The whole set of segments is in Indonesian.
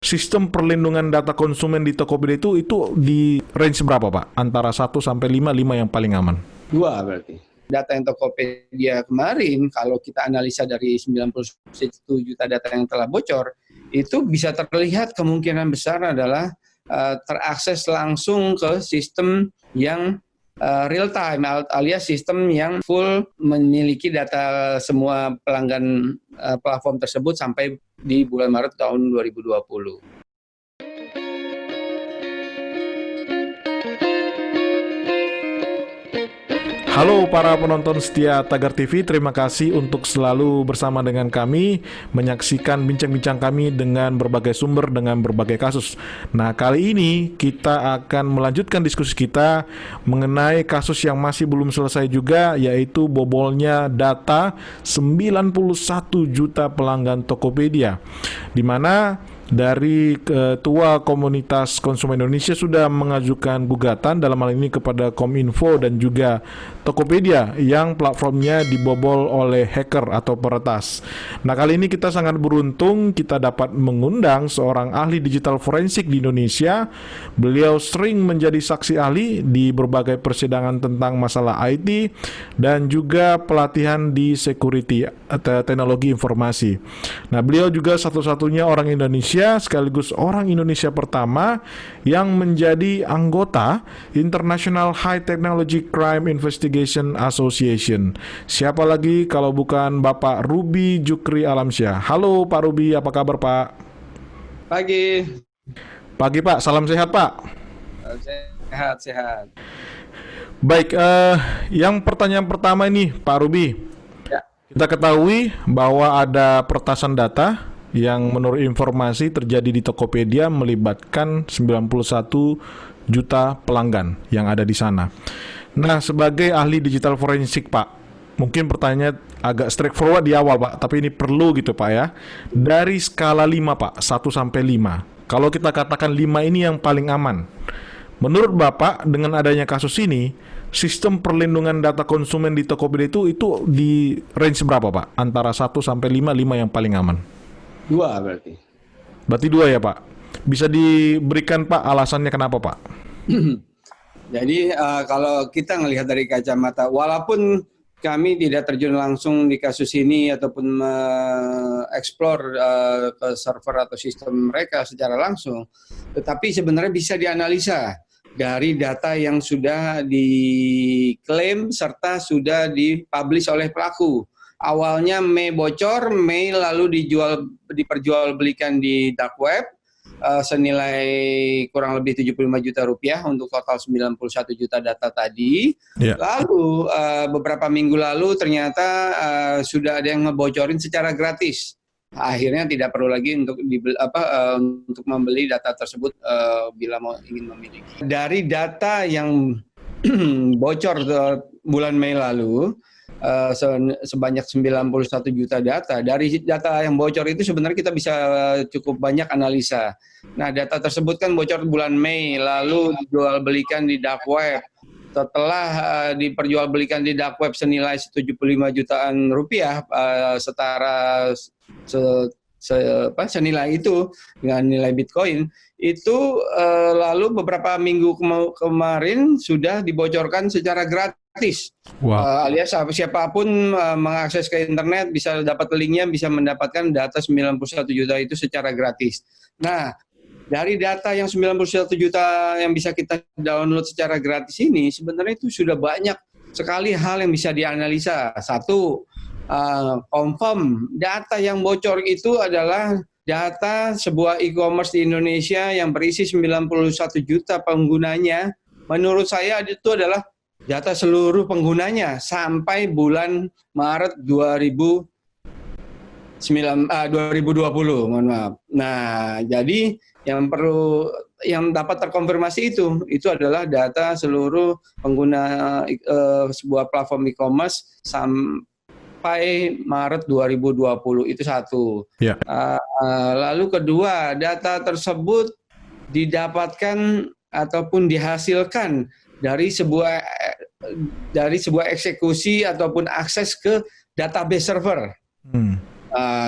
sistem perlindungan data konsumen di Tokopedia itu di range berapa Pak? Antara 1 sampai 5, 5 yang paling aman. 2 berarti. Data yang Tokopedia kemarin, kalau kita analisa dari 91 juta data yang telah bocor, itu bisa terlihat kemungkinan besar adalah terakses langsung ke sistem yang real time, alias sistem yang full memiliki data semua pelanggan platform tersebut sampai di bulan Maret tahun 2020. Halo para penonton setia Tagar TV, terima kasih untuk selalu bersama dengan kami, menyaksikan bincang-bincang kami dengan berbagai sumber, dengan berbagai kasus. Nah, kali ini kita akan melanjutkan diskusi kita mengenai kasus yang masih belum selesai juga, yaitu bobolnya data 91 juta pelanggan Tokopedia, di mana dari Ketua Komunitas Konsumen Indonesia sudah mengajukan gugatan dalam hal ini kepada Kominfo dan juga Tokopedia yang platformnya dibobol oleh hacker atau peretas. Nah, kali ini kita sangat beruntung kita dapat mengundang seorang ahli digital forensik di Indonesia. Beliau sering menjadi saksi ahli di berbagai persidangan tentang masalah IT dan juga pelatihan di security atau teknologi informasi. Nah, beliau juga satu-satunya orang Indonesia sekaligus orang Indonesia pertama yang menjadi anggota International High Technology Crime Investigation Association. Siapa lagi kalau bukan Bapak Ruby Jukri Alamsyah. Halo Pak Ruby, apa kabar Pak? Pagi. Pagi Pak, salam sehat Pak. Sehat. Baik, yang pertanyaan pertama ini Pak Ruby. Ya. Kita ketahui bahwa ada peretasan data yang menurut informasi terjadi di Tokopedia melibatkan 91 juta pelanggan yang ada di sana. Nah, sebagai ahli digital forensik Pak, mungkin pertanyaannya agak straightforward di awal Pak, tapi ini perlu gitu Pak ya. Dari skala 5 Pak, 1 sampai 5. Kalau kita katakan 5 ini yang paling aman. Menurut Bapak, dengan adanya kasus ini, sistem perlindungan data konsumen di Tokopedia itu di range berapa Pak? Antara 1 sampai 5, 5 yang paling aman. 2 berarti. Berarti 2 ya Pak. Bisa diberikan Pak alasannya kenapa Pak? Jadi kalau kita melihat dari kacamata, walaupun kami tidak terjun langsung di kasus ini ataupun mengeksplor ke server atau sistem mereka secara langsung, tetapi sebenarnya bisa dianalisa dari data yang sudah diklaim serta sudah dipublish oleh pelaku. Awalnya Mei bocor, Mei lalu diperjualbelikan di dark web senilai kurang lebih 75 juta rupiah untuk total 91 juta data tadi. Yeah. Lalu beberapa minggu lalu ternyata sudah ada yang ngebocorin secara gratis. Akhirnya tidak perlu lagi untuk membeli data tersebut bila ingin memiliki. Dari data yang bocor bulan Mei lalu, sebanyak 91 juta data. Dari data yang bocor itu sebenarnya kita bisa cukup banyak analisa. Nah, data tersebut kan bocor bulan Mei, lalu dijual belikan di dark web. Setelah diperjualbelikan di dark web senilai 75 jutaan rupiah, setara senilai itu dengan nilai Bitcoin, itu lalu beberapa minggu kemarin sudah dibocorkan secara gratis. Wow. Alias siapapun mengakses ke internet bisa dapat linknya, bisa mendapatkan data 91 juta itu secara gratis. Nah, dari data yang 91 juta yang bisa kita download secara gratis ini, sebenarnya itu sudah banyak sekali hal yang bisa dianalisa. Satu, confirm data yang bocor itu adalah data sebuah e-commerce di Indonesia yang berisi 91 juta penggunanya. Menurut saya itu adalah data seluruh penggunanya sampai bulan Maret 2020, mohon maaf. Nah, jadi yang dapat terkonfirmasi itu adalah data seluruh pengguna sebuah platform e-commerce sampai Maret 2020, itu satu. Yeah. Lalu kedua, data tersebut didapatkan ataupun dihasilkan dari sebuah eksekusi ataupun akses ke database server.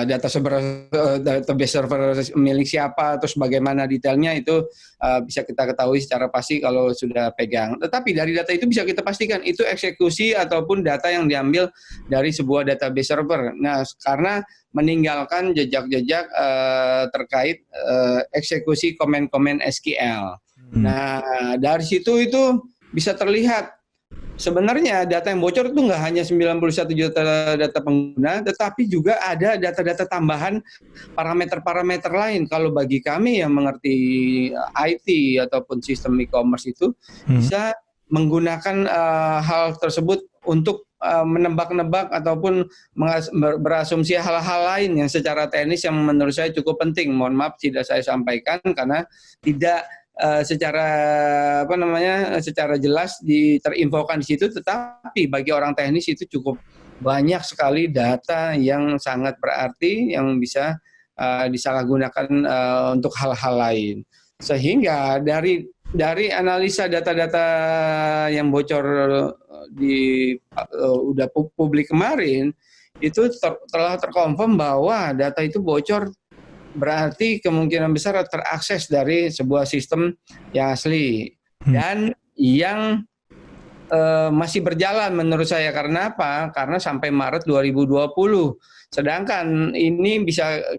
data server, database server milik siapa, terus bagaimana detailnya itu bisa kita ketahui secara pasti kalau sudah pegang. Tetapi dari data itu bisa kita pastikan itu eksekusi ataupun data yang diambil dari sebuah database server. Nah, karena meninggalkan jejak-jejak terkait eksekusi komen-komen SQL. Nah, dari situ itu bisa terlihat sebenarnya data yang bocor itu nggak hanya 91 juta data pengguna, tetapi juga ada data-data tambahan parameter-parameter lain. Kalau bagi kami yang mengerti IT ataupun sistem e-commerce itu bisa menggunakan hal tersebut untuk menebak-nebak ataupun berasumsi hal-hal lain yang secara teknis yang menurut saya cukup penting. Mohon maaf tidak saya sampaikan karena tidak secara secara jelas terinfokan di situ, tetapi bagi orang teknis itu cukup banyak sekali data yang sangat berarti yang bisa disalahgunakan untuk hal-hal lain. Sehingga dari analisa data-data yang bocor di udah publik kemarin itu telah terkonfirm bahwa data itu bocor berarti kemungkinan besar terakses dari sebuah sistem yang asli dan yang masih berjalan menurut saya. Karena apa? Karena sampai Maret 2020. Sedangkan ini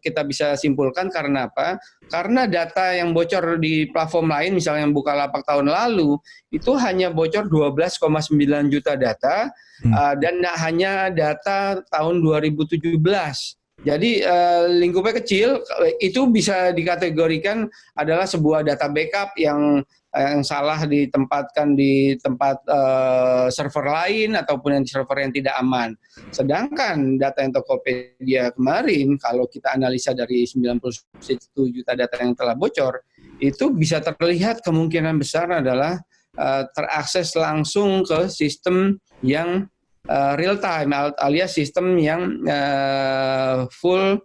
kita bisa simpulkan karena apa? Karena data yang bocor di platform lain, misalnya yang Bukalapak tahun lalu, itu hanya bocor 12,9 juta data dan hanya data tahun 2017. Jadi lingkupnya kecil, itu bisa dikategorikan adalah sebuah data backup yang salah ditempatkan di tempat server lain ataupun yang server yang tidak aman. Sedangkan data yang Tokopedia kemarin, kalau kita analisa dari 91 juta data yang telah bocor, itu bisa terlihat kemungkinan besar adalah terakses langsung ke sistem yang real time alias sistem yang full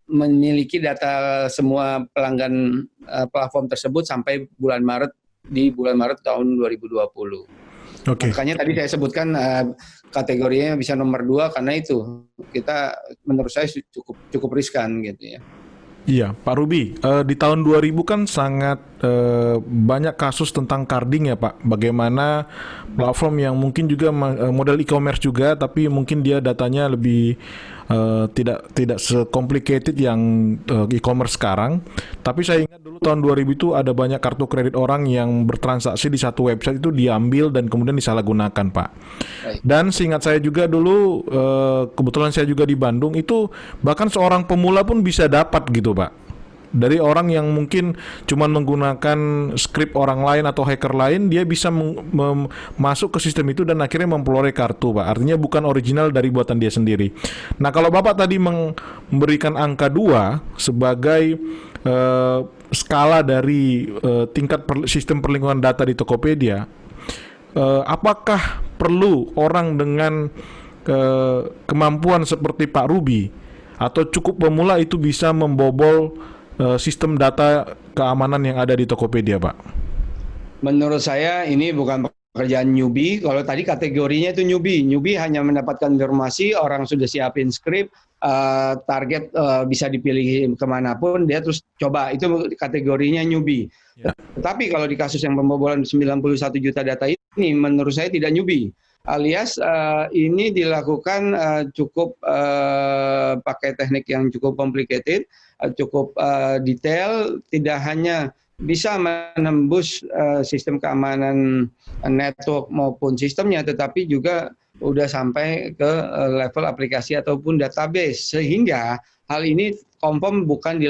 memiliki data semua pelanggan platform tersebut sampai bulan Maret tahun 2020. Okay. Makanya tadi saya sebutkan kategorinya bisa nomor 2 karena itu kita menurut saya cukup riskan gitu ya. Iya, Pak Ruby, di tahun 2000 kan sangat banyak kasus tentang carding ya Pak. Bagaimana platform yang mungkin juga model e-commerce juga, tapi mungkin dia datanya lebih tidak se-complicated yang e-commerce sekarang. Tapi saya ingat dulu tahun 2000 itu ada banyak kartu kredit orang yang bertransaksi di satu website itu diambil dan kemudian disalahgunakan Pak. Dan seingat saya juga dulu, kebetulan saya juga di Bandung, itu bahkan seorang pemula pun bisa dapat gitu Pak. Dari orang yang mungkin cuma menggunakan script orang lain atau hacker lain, dia bisa masuk ke sistem itu dan akhirnya memperoleh kartu Pak. Artinya bukan original dari buatan dia sendiri. Nah kalau Bapak tadi memberikan angka 2 sebagai skala dari tingkat sistem perlindungan data di Tokopedia, apakah perlu orang dengan kemampuan seperti Pak Ruby atau cukup pemula itu bisa membobol sistem data keamanan yang ada di Tokopedia, Pak? Menurut saya ini bukan pekerjaan newbie. Kalau tadi kategorinya itu newbie hanya mendapatkan informasi, orang sudah siapin skrip, target bisa dipilih kemanapun, dia terus coba, itu kategorinya newbie. Ya. Tetapi kalau di kasus yang pembobolan 91 juta data ini, menurut saya tidak newbie. Alias ini dilakukan cukup pakai teknik yang cukup complicated, cukup detail, tidak hanya bisa menembus sistem keamanan network maupun sistemnya, tetapi juga udah sampai ke level aplikasi ataupun database, sehingga hal ini confirm bukan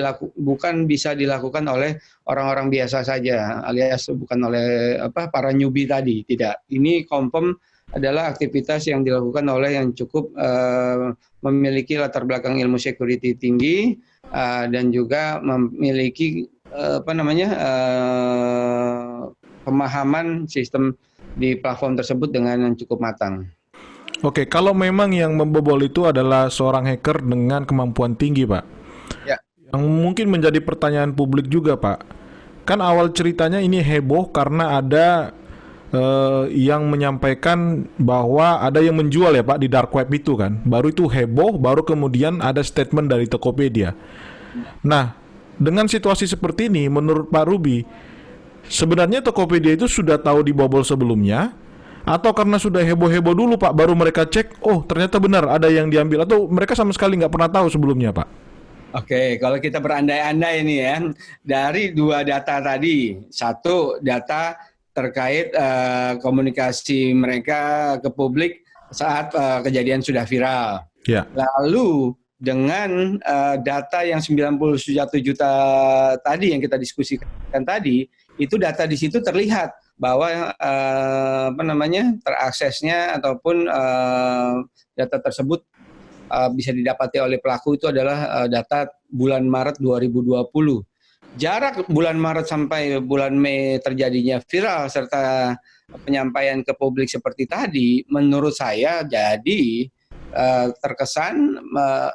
bisa dilakukan oleh orang-orang biasa saja, alias bukan oleh para newbie tadi, tidak. Ini confirm adalah aktivitas yang dilakukan oleh yang cukup memiliki latar belakang ilmu security tinggi dan juga memiliki pemahaman sistem di platform tersebut dengan yang cukup matang. Oke, kalau memang yang membobol itu adalah seorang hacker dengan kemampuan tinggi, Pak. Ya. Yang mungkin menjadi pertanyaan publik juga, Pak. Kan awal ceritanya ini heboh karena ada yang menyampaikan bahwa ada yang menjual ya Pak di dark web itu kan. Baru itu heboh, baru kemudian ada statement dari Tokopedia. Nah, dengan situasi seperti ini menurut Pak Ruby, sebenarnya Tokopedia itu sudah tahu dibobol sebelumnya atau karena sudah heboh-heboh dulu Pak baru mereka cek, oh ternyata benar ada yang diambil, atau mereka sama sekali nggak pernah tahu sebelumnya Pak? Oke, kalau kita berandai-andai ini ya, dari dua data tadi, satu data terkait komunikasi mereka ke publik saat kejadian sudah viral. Ya. Lalu dengan data yang 91 juta tadi yang kita diskusikan tadi, itu data di situ terlihat bahwa teraksesnya ataupun data tersebut bisa didapati oleh pelaku itu adalah data bulan Maret 2020. Jarak bulan Maret sampai bulan Mei terjadinya viral serta penyampaian ke publik seperti tadi, menurut saya jadi terkesan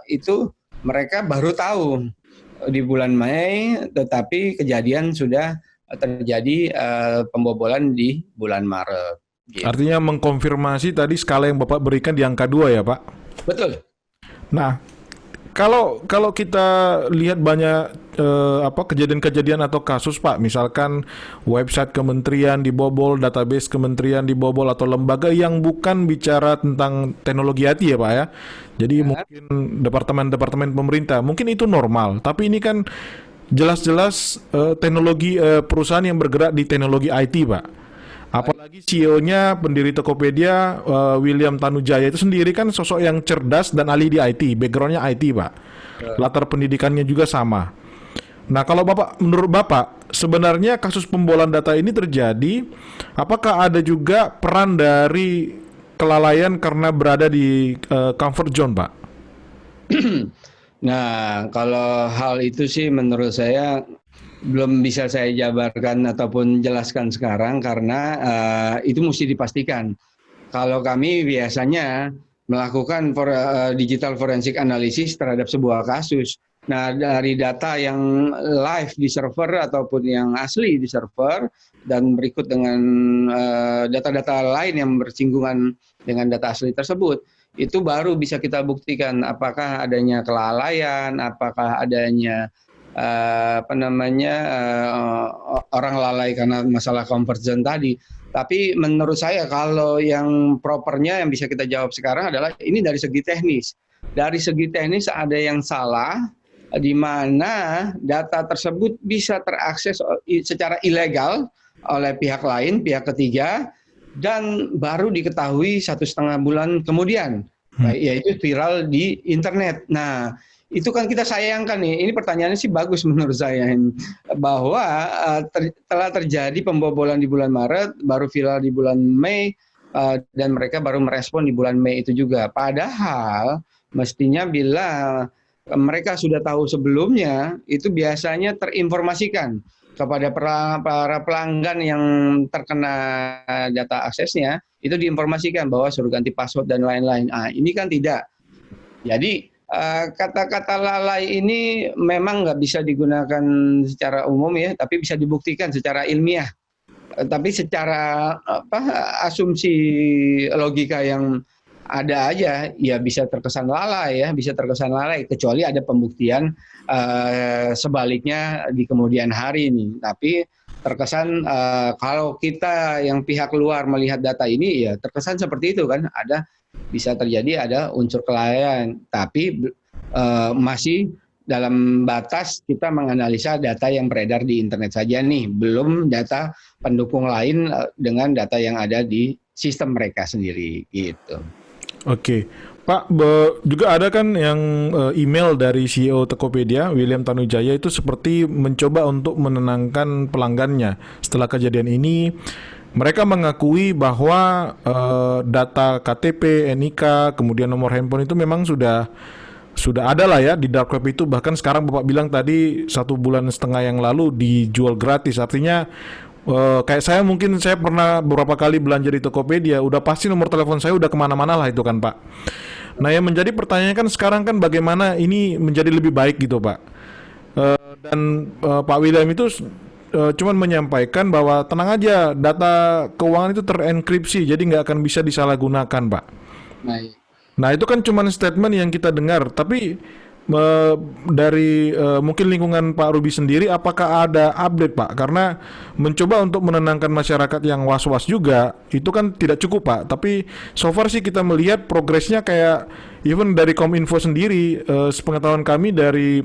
itu mereka baru tahu di bulan Mei, tetapi kejadian sudah terjadi pembobolan di bulan Maret. Gitu. Artinya mengkonfirmasi tadi skala yang Bapak berikan di angka 2 ya Pak? Betul. Nah, kalau kita lihat banyak kejadian-kejadian atau kasus Pak, misalkan website kementerian dibobol, database kementerian dibobol, atau lembaga yang bukan bicara tentang teknologi IT ya Pak ya. Jadi mungkin departemen-departemen pemerintah, mungkin itu normal. Tapi ini kan jelas-jelas teknologi perusahaan yang bergerak di teknologi IT Pak. Apalagi CEO-nya pendiri Tokopedia, William Tanujaya itu sendiri kan sosok yang cerdas dan ahli di IT, background-nya IT Pak. Latar pendidikannya juga sama. Nah, kalau menurut Bapak, sebenarnya kasus pembobolan data ini terjadi, apakah ada juga peran dari kelalaian karena berada di comfort zone, Pak? Nah, kalau hal itu sih menurut saya belum bisa saya jabarkan ataupun jelaskan sekarang karena itu mesti dipastikan. Kalau kami biasanya melakukan digital forensik analisis terhadap sebuah kasus. Nah, dari data yang live di server ataupun yang asli di server dan berikut dengan data-data lain yang bersinggungan dengan data asli tersebut, itu baru bisa kita buktikan apakah adanya kelalaian, apakah adanya orang lalai karena masalah comfort zone tadi. Tapi menurut saya kalau yang propernya yang bisa kita jawab sekarang adalah ini dari segi teknis. Dari segi teknis ada yang salah di mana data tersebut bisa terakses secara ilegal oleh pihak lain, pihak ketiga, dan baru diketahui 1,5 bulan kemudian, yaitu viral di internet. Nah, itu kan kita sayangkan nih. Ini pertanyaannya sih bagus menurut saya, bahwa telah terjadi pembobolan di bulan Maret, baru viral di bulan Mei, dan mereka baru merespon di bulan Mei itu juga. Padahal mestinya bila mereka sudah tahu sebelumnya, itu biasanya terinformasikan kepada para pelanggan yang terkena data aksesnya, itu diinformasikan bahwa suruh ganti password dan lain-lain. Ini kan tidak. Jadi kata-kata lalai ini memang nggak bisa digunakan secara umum ya, tapi bisa dibuktikan secara ilmiah. Tapi secara asumsi logika yang ada aja, ya bisa terkesan lalai ya, bisa terkesan lalai kecuali ada pembuktian sebaliknya di kemudian hari ini. Tapi terkesan kalau kita yang pihak luar melihat data ini ya terkesan seperti itu kan, bisa terjadi ada unsur kelalaian, tapi masih dalam batas kita menganalisa data yang beredar di internet saja nih, belum data pendukung lain dengan data yang ada di sistem mereka sendiri gitu. Oke, Pak, juga ada kan yang email dari CEO Tokopedia, William Tanujaya, itu seperti mencoba untuk menenangkan pelanggannya. Setelah kejadian ini, mereka mengakui bahwa data KTP, NIK, kemudian nomor handphone itu memang sudah ada lah ya di dark web itu. Bahkan sekarang Bapak bilang tadi 1,5 bulan yang lalu dijual gratis. Artinya kayak saya pernah beberapa kali belanja di Tokopedia, udah pasti nomor telepon saya udah kemana-mana lah itu kan Pak. Nah, yang menjadi pertanyaan kan sekarang kan bagaimana ini menjadi lebih baik gitu Pak. Dan Pak William itu cuman menyampaikan bahwa tenang aja, data keuangan itu terenkripsi, jadi nggak akan bisa disalahgunakan, Pak. Baik. Nah, itu kan cuman statement yang kita dengar, tapi dari mungkin lingkungan Pak Ruby sendiri, apakah ada update, Pak? Karena mencoba untuk menenangkan masyarakat yang was-was juga, itu kan tidak cukup, Pak. Tapi so far sih kita melihat progresnya kayak even dari Kominfo sendiri, sepengetahuan kami dari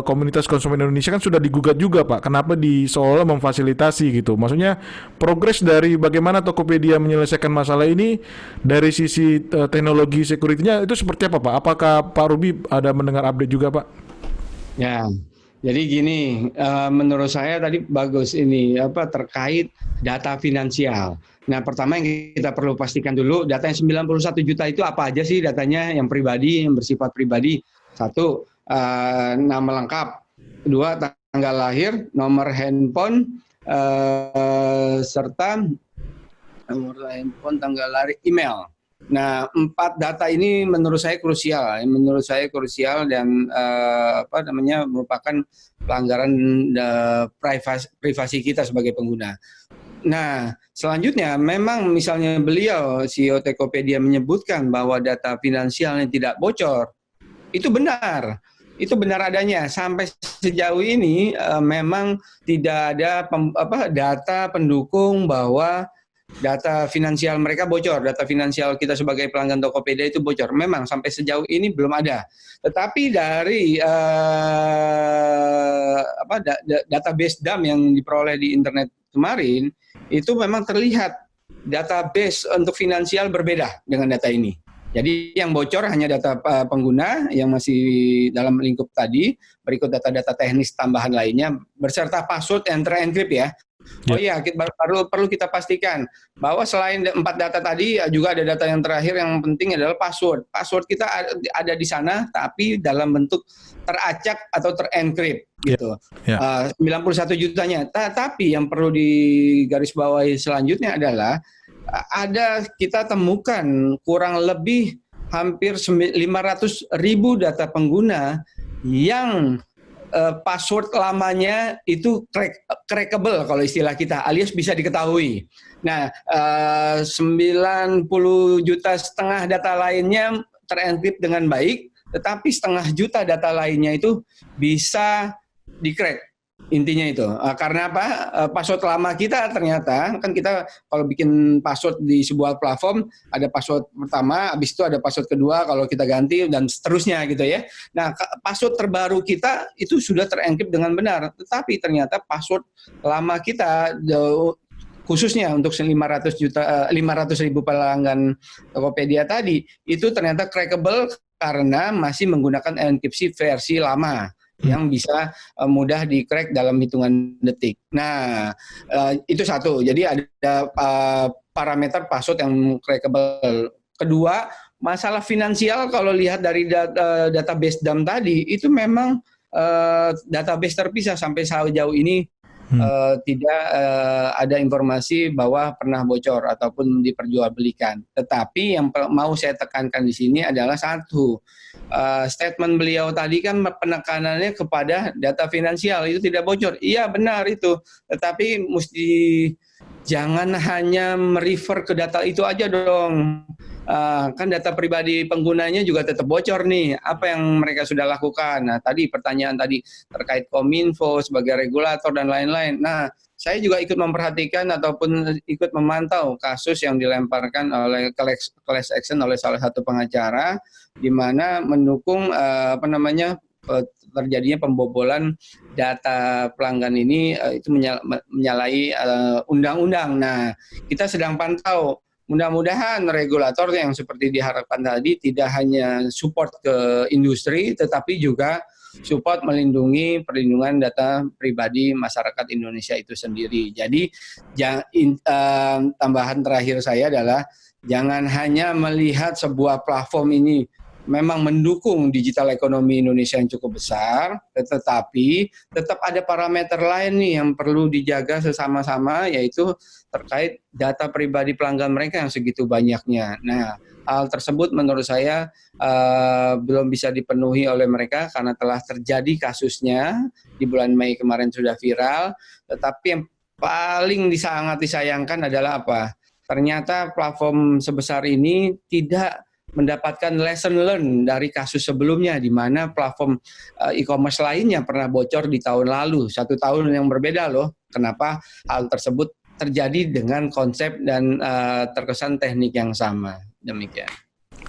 komunitas konsumen Indonesia kan sudah digugat juga, Pak. Kenapa di seolah memfasilitasi gitu? Maksudnya progres dari bagaimana Tokopedia menyelesaikan masalah ini dari sisi teknologi security-nya itu seperti apa, Pak? Apakah Pak Ruby ada mendengar update juga, Pak? Ya, jadi gini, menurut saya tadi bagus ini terkait data finansial. Nah, pertama yang kita perlu pastikan dulu, data yang 91 juta itu apa aja sih datanya yang pribadi, yang bersifat pribadi. Satu, nama lengkap. Dua, tanggal lahir, nomor handphone, serta nomor handphone, tanggal lahir, email. Nah, 4 data ini menurut saya krusial dan merupakan pelanggaran privasi kita sebagai pengguna. Nah, selanjutnya memang misalnya beliau CEO Tokopedia menyebutkan bahwa data finansialnya tidak bocor. Itu benar. Itu benar adanya. Sampai sejauh ini memang tidak ada data pendukung bahwa data finansial mereka bocor, data finansial kita sebagai pelanggan Tokopedia itu bocor. Memang sampai sejauh ini belum ada. Tetapi dari database DAM yang diperoleh di internet kemarin, itu memang terlihat database untuk finansial berbeda dengan data ini. Jadi yang bocor hanya data pengguna yang masih dalam lingkup tadi, berikut data-data teknis tambahan lainnya, beserta password yang terenkrip ya. Oh iya, perlu kita pastikan bahwa selain 4 data tadi juga ada data yang terakhir yang penting adalah password. Password kita ada di sana tapi dalam bentuk teracak atau terenkrip gitu. 91 jutanya. Tapi yang perlu digarisbawahi selanjutnya adalah kita temukan kurang lebih hampir 500.000 data pengguna yang password lamanya itu crackable kalau istilah kita, alias bisa diketahui. Nah, 90,5 juta data lainnya terenkrip dengan baik, tetapi 0,5 juta data lainnya itu bisa di-crack. Intinya itu, karena apa? Password lama kita ternyata, kan kita kalau bikin password di sebuah platform, ada password pertama, habis itu ada password kedua kalau kita ganti, dan seterusnya gitu ya. Nah, password terbaru kita itu sudah terenkrip dengan benar, tetapi ternyata password lama kita, khususnya untuk 500.000 pelanggan Tokopedia tadi, itu ternyata crackable karena masih menggunakan enkripsi versi lama yang bisa mudah di-crack dalam hitungan detik. Nah, itu satu. Jadi ada parameter password yang crackable. Kedua, masalah finansial kalau lihat dari database DAM tadi, itu memang database terpisah sampai sejauh ini. Tidak ada informasi bahwa pernah bocor ataupun diperjualbelikan. Tetapi yang mau saya tekankan di sini adalah satu, statement beliau tadi kan penekanannya kepada data finansial itu tidak bocor. Iya benar itu, tetapi mesti jangan hanya merefer ke data itu aja dong. Kan data pribadi penggunanya juga tetap bocor nih. Apa yang mereka sudah lakukan? Nah, tadi pertanyaan tadi terkait Kominfo sebagai regulator dan lain-lain. Nah, saya juga ikut memperhatikan ataupun ikut memantau kasus yang dilemparkan oleh class action oleh salah satu pengacara, di mana mendukung terjadinya pembobolan data pelanggan ini itu menyalahi undang-undang. Nah, kita sedang pantau. Mudah-mudahan regulator yang seperti diharapkan tadi tidak hanya support ke industri, tetapi juga support melindungi perlindungan data pribadi masyarakat Indonesia itu sendiri. Jadi tambahan terakhir saya adalah jangan hanya melihat sebuah platform ini memang mendukung digital ekonomi Indonesia yang cukup besar, tetapi tetap ada parameter lain nih yang perlu dijaga sesama-sama, yaitu terkait data pribadi pelanggan mereka yang segitu banyaknya. Nah, hal tersebut menurut saya belum bisa dipenuhi oleh mereka karena telah terjadi kasusnya di bulan Mei kemarin sudah viral, tetapi yang paling sangat disayangkan adalah apa? Ternyata platform sebesar ini tidak mendapatkan lesson learn dari kasus sebelumnya, di mana platform e-commerce lainnya pernah bocor di tahun lalu, 1 tahun yang berbeda loh. Kenapa hal tersebut terjadi dengan konsep dan terkesan teknik yang sama? Demikian.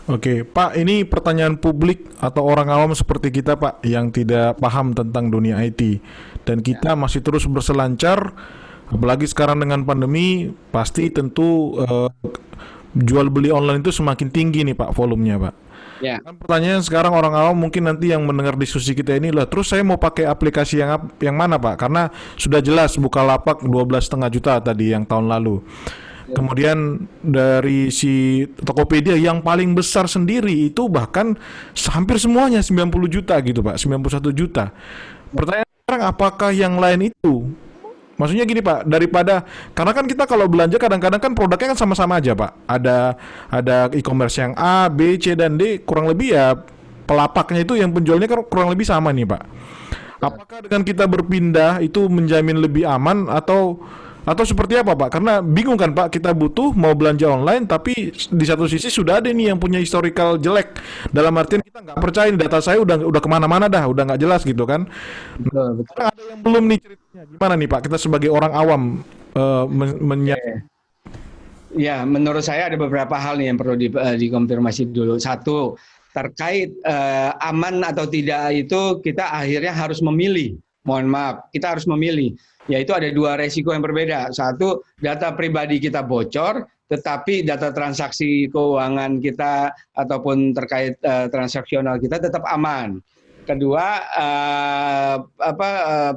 Oke, Pak, ini pertanyaan publik atau orang awam seperti kita, Pak, yang tidak paham tentang dunia IT. Dan kita masih terus berselancar, apalagi sekarang dengan pandemi, pasti tentu jual beli online itu semakin tinggi nih Pak volumenya Pak. Ya. Kan pertanyaan sekarang orang awam mungkin nanti yang mendengar diskusi kita ini lah, terus saya mau pakai aplikasi yang mana Pak? Karena sudah jelas Bukalapak 12,5 juta tadi yang tahun lalu. Kemudian dari si Tokopedia yang paling besar sendiri itu bahkan hampir semuanya 90 juta gitu Pak, 91 juta. Pertanyaan sekarang apakah yang lain itu? Maksudnya gini Pak, daripada karena kan kita kalau belanja kadang-kadang kan produknya kan sama-sama aja Pak. Ada e-commerce yang A, B, C dan D, kurang lebih ya pelapaknya itu yang penjualnya kan kurang lebih sama nih Pak. Apakah dengan kita berpindah itu menjamin lebih aman atau seperti apa Pak? Karena bingung kan Pak, kita butuh mau belanja online tapi di satu sisi sudah ada nih yang punya historical jelek. Dalam artian kita nggak percaya nih, data saya udah kemana-mana dah, udah nggak jelas gitu kan. Betul. Sekarang ada yang belum nih ceritanya. Gimana nih Pak, kita sebagai orang awam Ya, menurut saya ada beberapa hal nih yang perlu dikonfirmasi dulu. Satu, terkait aman atau tidak itu kita akhirnya harus memilih. Mohon maaf, kita harus memilih. Yaitu ada 2 resiko yang berbeda. Satu, data pribadi kita bocor, tetapi data transaksi keuangan kita ataupun terkait transaksional kita tetap aman. Kedua,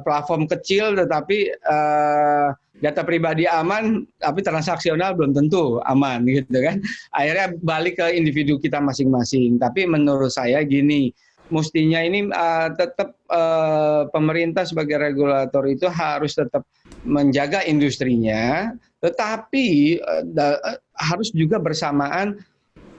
platform kecil tetapi data pribadi aman, tapi transaksional belum tentu aman gitu kan. Akhirnya balik ke individu kita masing-masing. Tapi menurut saya gini, mestinya ini tetap pemerintah sebagai regulator itu harus tetap menjaga industrinya, tetapi harus juga bersamaan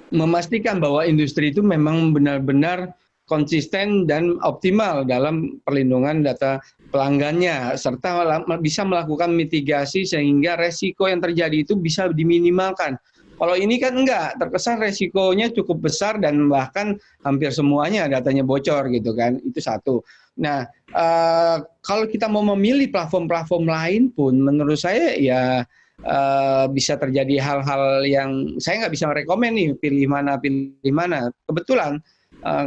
memastikan bahwa industri itu memang benar-benar konsisten dan optimal dalam perlindungan data pelanggannya, serta bisa melakukan mitigasi sehingga resiko yang terjadi itu bisa diminimalkan. Kalau ini kan enggak, terkesan resikonya cukup besar dan bahkan hampir semuanya datanya bocor gitu kan, itu satu. Nah, kalau kita mau memilih platform-platform lain pun menurut saya ya bisa terjadi hal-hal yang saya nggak bisa merekomen nih, pilih mana. Kebetulan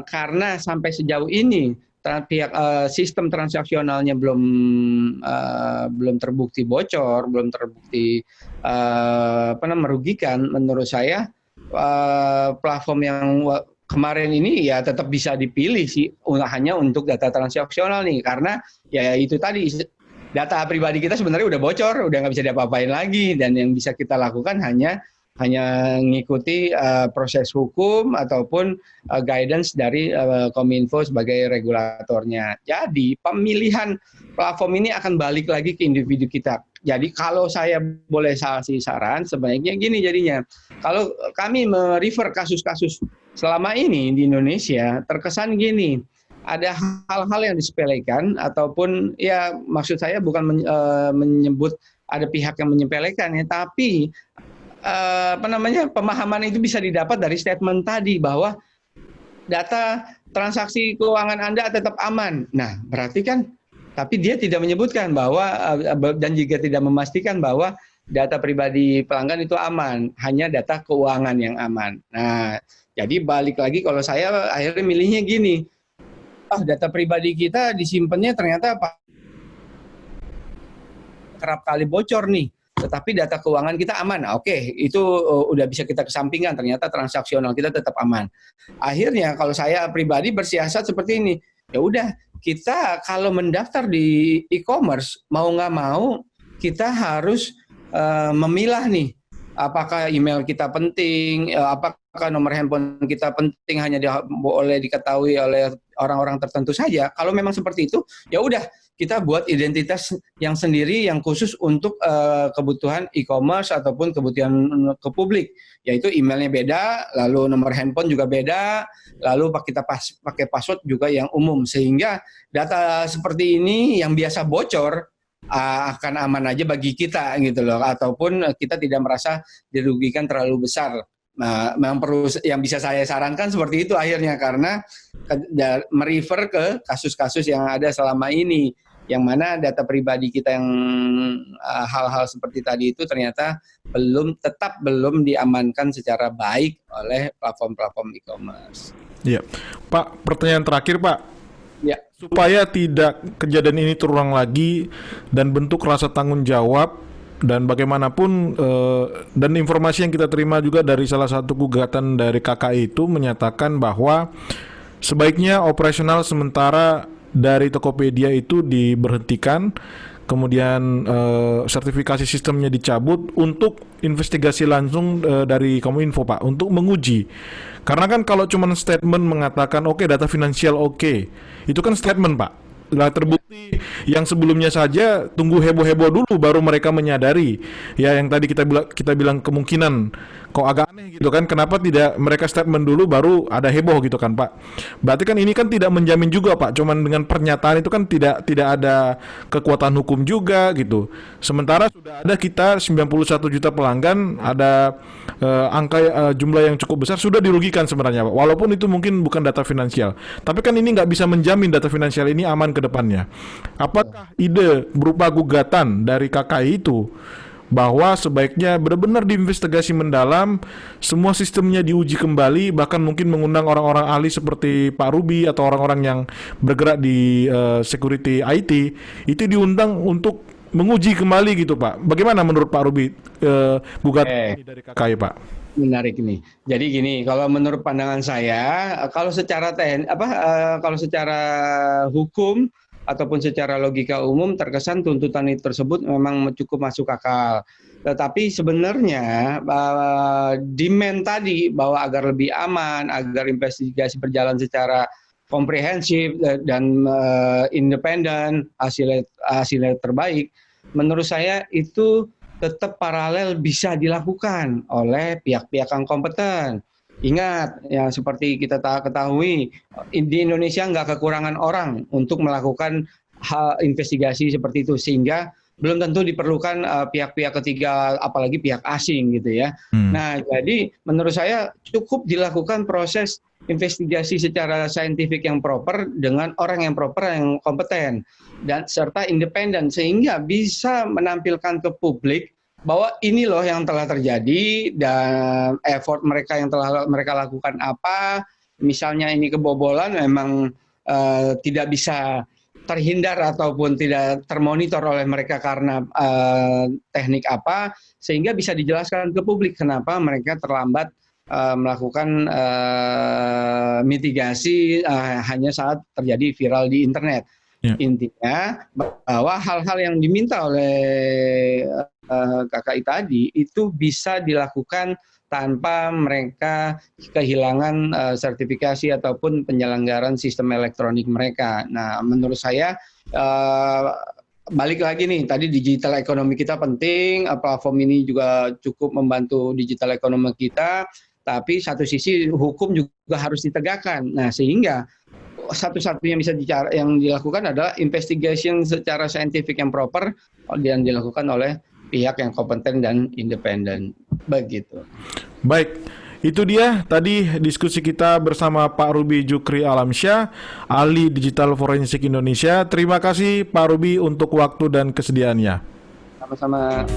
karena sampai sejauh ini pihak sistem transaksionalnya belum terbukti bocor, belum terbukti merugikan. Menurut saya platform yang kemarin ini ya tetap bisa dipilih sih, hanya untuk data transaksional nih, karena ya itu tadi data pribadi kita sebenarnya udah bocor, udah nggak bisa diapa-apain lagi, dan yang bisa kita lakukan hanya mengikuti proses hukum ataupun guidance dari Kominfo sebagai regulatornya. Jadi pemilihan platform ini akan balik lagi ke individu kita. Jadi kalau saya boleh kasih saran, sebaiknya gini jadinya. Kalau kami merefer kasus-kasus selama ini di Indonesia, terkesan gini, ada hal-hal yang disepelekan ataupun ya maksud saya bukan menyebut ada pihak yang menyepelekan ya, tapi pemahaman itu bisa didapat dari statement tadi bahwa data transaksi keuangan Anda tetap aman. Nah, berarti kan, tapi dia tidak menyebutkan bahwa dan juga tidak memastikan bahwa data pribadi pelanggan itu aman, hanya data keuangan yang aman. Nah, jadi balik lagi kalau saya akhirnya milihnya gini, data pribadi kita disimpannya ternyata kerap kali bocor nih. Tetapi data keuangan kita aman. Oke, itu udah bisa kita kesampingkan. Ternyata transaksional kita tetap aman. Akhirnya kalau saya pribadi bersiasat seperti ini, ya udah kita kalau mendaftar di e-commerce mau nggak mau kita harus memilah nih apakah email kita penting, apakah nomor handphone kita penting hanya boleh diketahui oleh orang-orang tertentu saja. Kalau memang seperti itu, ya udah kita buat identitas yang sendiri yang khusus untuk kebutuhan e-commerce ataupun kebutuhan ke publik, yaitu emailnya beda, lalu nomor handphone juga beda, lalu kita pakai password juga yang umum, sehingga data seperti ini yang biasa bocor akan aman aja bagi kita gitu loh, ataupun kita tidak merasa dirugikan terlalu besar. Nah, memang perlu, yang bisa saya sarankan seperti itu akhirnya, karena merefer ke kasus-kasus yang ada selama ini, yang mana data pribadi kita yang hal-hal seperti tadi itu ternyata tetap belum diamankan secara baik oleh platform-platform e-commerce. Iya, Pak, pertanyaan terakhir, Pak. Ya. Supaya tidak kejadian ini terulang lagi dan bentuk rasa tanggung jawab, dan bagaimanapun dan informasi yang kita terima juga dari salah satu gugatan dari KKI itu menyatakan bahwa sebaiknya operasional sementara dari Tokopedia itu diberhentikan, kemudian sertifikasi sistemnya dicabut untuk investigasi langsung dari Kominfo, Pak, untuk menguji. Karena kan kalau cuma statement mengatakan oke, data finansial oke, itu kan statement, Pak. Lah terbukti yang sebelumnya saja tunggu heboh-heboh dulu baru mereka menyadari. Ya yang tadi kita bilang kemungkinan kok agak aneh gitu kan, kenapa tidak mereka statement dulu baru ada heboh gitu kan, Pak. Berarti kan ini kan tidak menjamin juga, Pak. Cuman dengan pernyataan itu kan tidak ada kekuatan hukum juga gitu. Sementara sudah ada kita 91 juta pelanggan, ada angka jumlah yang cukup besar, sudah dirugikan sebenarnya, Pak. Walaupun itu mungkin bukan data finansial. Tapi kan ini nggak bisa menjamin data finansial ini aman ke depannya. Apakah ide berupa gugatan dari KKI itu bahwa sebaiknya benar-benar diinvestigasi mendalam, semua sistemnya diuji kembali, bahkan mungkin mengundang orang-orang ahli seperti Pak Ruby atau orang-orang yang bergerak di security IT itu diundang untuk menguji kembali gitu, Pak. Bagaimana menurut Pak Ruby gugatan ini dari KKI, Pak? Menarik ini. Jadi gini, kalau menurut pandangan saya, kalau secara kalau secara hukum ataupun secara logika umum terkesan tuntutan tersebut memang cukup masuk akal. Tetapi sebenarnya demand tadi bahwa agar lebih aman, agar investigasi berjalan secara komprehensif dan independen, hasilnya terbaik, menurut saya itu tetap paralel bisa dilakukan oleh pihak-pihak yang kompeten. Ingat, ya seperti kita ketahui, di Indonesia nggak kekurangan orang untuk melakukan hal investigasi seperti itu, sehingga belum tentu diperlukan pihak-pihak ketiga, apalagi pihak asing gitu ya. Nah, jadi menurut saya cukup dilakukan proses investigasi secara saintifik yang proper dengan orang yang proper, yang kompeten dan serta independen, sehingga bisa menampilkan ke publik bahwa ini loh yang telah terjadi dan effort mereka yang telah mereka lakukan apa. Misalnya ini kebobolan memang tidak bisa terhindar ataupun tidak termonitor oleh mereka karena teknik apa, sehingga bisa dijelaskan ke publik kenapa mereka terlambat melakukan mitigasi hanya saat terjadi viral di internet. Intinya bahwa hal-hal yang diminta oleh KKI tadi itu bisa dilakukan tanpa mereka kehilangan sertifikasi ataupun penyelenggaraan sistem elektronik mereka. Nah, menurut saya balik lagi nih, tadi digital ekonomi kita penting, platform ini juga cukup membantu digital ekonomi kita, tapi satu sisi hukum juga harus ditegakkan. Nah, sehingga satu-satunya bisa yang dilakukan adalah investigation secara saintifik yang proper dan dilakukan oleh pihak yang kompeten dan independen. Begitu. Baik, itu dia tadi diskusi kita bersama Pak Ruby Jukri Alamsyah, ahli digital forensik Indonesia. Terima kasih Pak Ruby untuk waktu dan kesediaannya. Sama-sama.